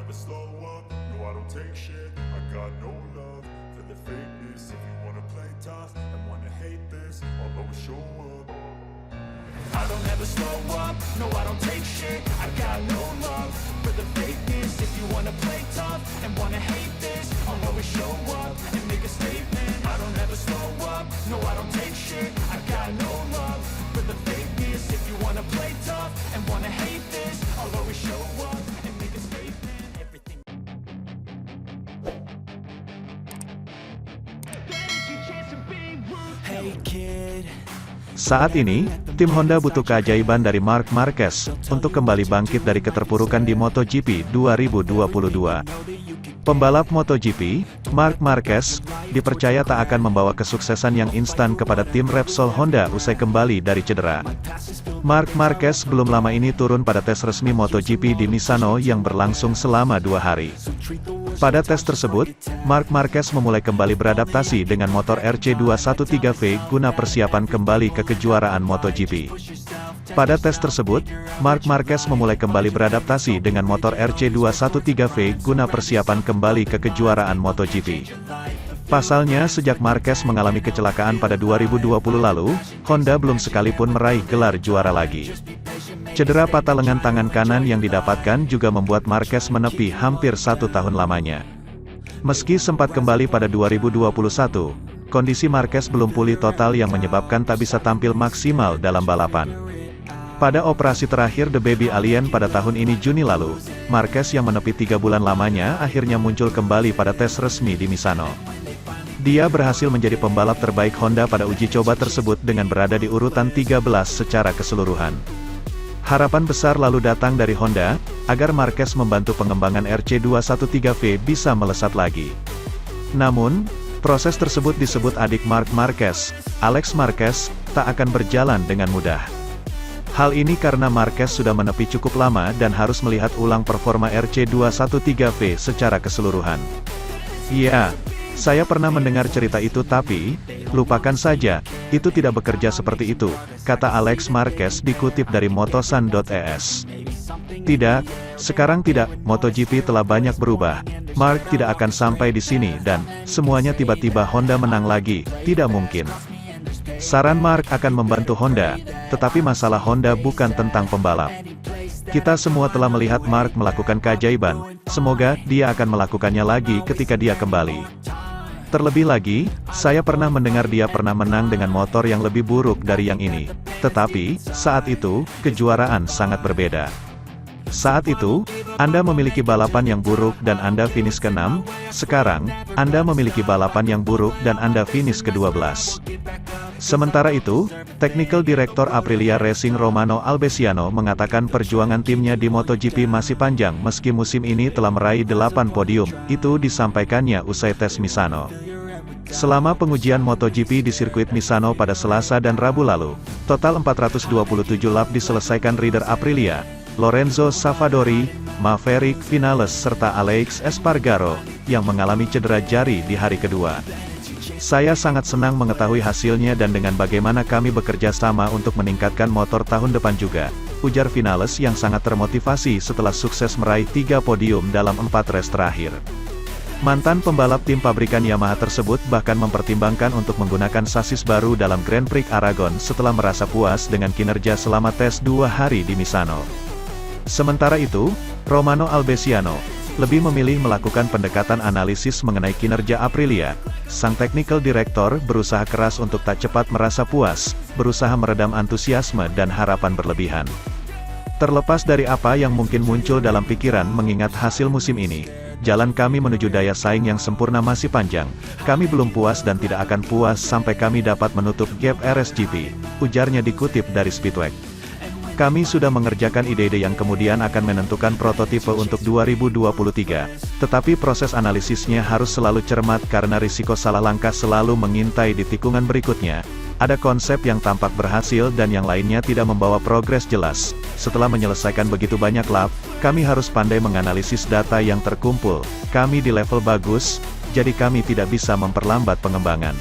never slow up, no I don't take shit. I got no love for the fakeness. If you wanna play tough and wanna hate this, I'll always show up. I don't ever slow up, no I don't take shit. I got no love for the fakeness. If you wanna play tough and wanna hate this, I'll always show up and make a statement. I don't ever slow up, no I don't take shit. I got no love for the fakeness. If you wanna play tough and wanna hate this, I'll always show up and make a statement. Everything. Hey kid. Saat ini, tim Honda butuh keajaiban dari Marc Marquez untuk kembali bangkit dari keterpurukan di MotoGP 2022. Pembalap MotoGP, Marc Marquez, dipercaya tak akan membawa kesuksesan yang instan kepada tim Repsol Honda usai kembali dari cedera. Marc Marquez belum lama ini turun pada tes resmi MotoGP di Misano yang berlangsung selama 2 hari. Pada tes tersebut, Marc Marquez memulai kembali beradaptasi dengan motor RC213V guna persiapan kembali ke kejuaraan MotoGP. Pada tes tersebut, Marc Marquez memulai kembali beradaptasi dengan motor RC213V guna persiapan kembali ke kejuaraan MotoGP. Pasalnya sejak Marquez mengalami kecelakaan pada 2020 lalu, Honda belum sekalipun meraih gelar juara lagi. Cedera patah lengan tangan kanan yang didapatkan juga membuat Marquez menepi hampir 1 tahun lamanya. Meski sempat kembali pada 2021, kondisi Marquez belum pulih total yang menyebabkan tak bisa tampil maksimal dalam balapan. Pada operasi terakhir The Baby Alien pada tahun ini Juni lalu, Marquez yang menepi 3 bulan lamanya akhirnya muncul kembali pada tes resmi di Misano. Dia berhasil menjadi pembalap terbaik Honda pada uji coba tersebut dengan berada di urutan 13 secara keseluruhan. Harapan besar lalu datang dari Honda, agar Marquez membantu pengembangan RC213V bisa melesat lagi. Namun, proses tersebut disebut adik Marc Marquez, Alex Marquez, tak akan berjalan dengan mudah. Hal ini karena Marquez sudah menepi cukup lama dan harus melihat ulang performa RC213V secara keseluruhan. Iya, saya pernah mendengar cerita itu tapi, lupakan saja, itu tidak bekerja seperti itu, kata Alex Marquez dikutip dari motosan.es. Tidak, sekarang tidak, MotoGP telah banyak berubah. Marc tidak akan sampai di sini dan, semuanya tiba-tiba Honda menang lagi, tidak mungkin. Saran Marc akan membantu Honda, tetapi masalah Honda bukan tentang pembalap. Kita semua telah melihat Marc melakukan keajaiban, semoga dia akan melakukannya lagi ketika dia kembali. Terlebih lagi, saya pernah mendengar dia pernah menang dengan motor yang lebih buruk dari yang ini. Tetapi, saat itu, kejuaraan sangat berbeda. Saat itu, Anda memiliki balapan yang buruk dan Anda finish ke-6, sekarang, Anda memiliki balapan yang buruk dan Anda finish ke-12. Sementara itu, Technical Director Aprilia Racing Romano Albesiano mengatakan perjuangan timnya di MotoGP masih panjang meski musim ini telah meraih 8 podium, itu disampaikannya usai tes Misano. Selama pengujian MotoGP di sirkuit Misano pada Selasa dan Rabu lalu, total 427 lap diselesaikan rider Aprilia, Lorenzo Savadori, Maverick Vinales serta Alex Espargaro, yang mengalami cedera jari di hari kedua. Saya sangat senang mengetahui hasilnya dan dengan bagaimana kami bekerja sama untuk meningkatkan motor tahun depan juga, ujar Vinales yang sangat termotivasi setelah sukses meraih 3 podium dalam 4 race terakhir. Mantan pembalap tim pabrikan Yamaha tersebut bahkan mempertimbangkan untuk menggunakan sasis baru dalam Grand Prix Aragon setelah merasa puas dengan kinerja selama tes 2 hari di Misano. Sementara itu, Romano Albesiano lebih memilih melakukan pendekatan analisis mengenai kinerja Aprilia. Sang technical director berusaha keras untuk tak cepat merasa puas, berusaha meredam antusiasme dan harapan berlebihan. Terlepas dari apa yang mungkin muncul dalam pikiran mengingat hasil musim ini, jalan kami menuju daya saing yang sempurna masih panjang. Kami belum puas dan tidak akan puas sampai kami dapat menutup gap RSGP, ujarnya dikutip dari Speedway. Kami sudah mengerjakan ide-ide yang kemudian akan menentukan prototipe untuk 2023, tetapi proses analisisnya harus selalu cermat karena risiko salah langkah selalu mengintai di tikungan berikutnya. Ada konsep yang tampak berhasil dan yang lainnya tidak membawa progres jelas. Setelah menyelesaikan begitu banyak lap, kami harus pandai menganalisis data yang terkumpul. Kami di level bagus, jadi kami tidak bisa memperlambat pengembangan.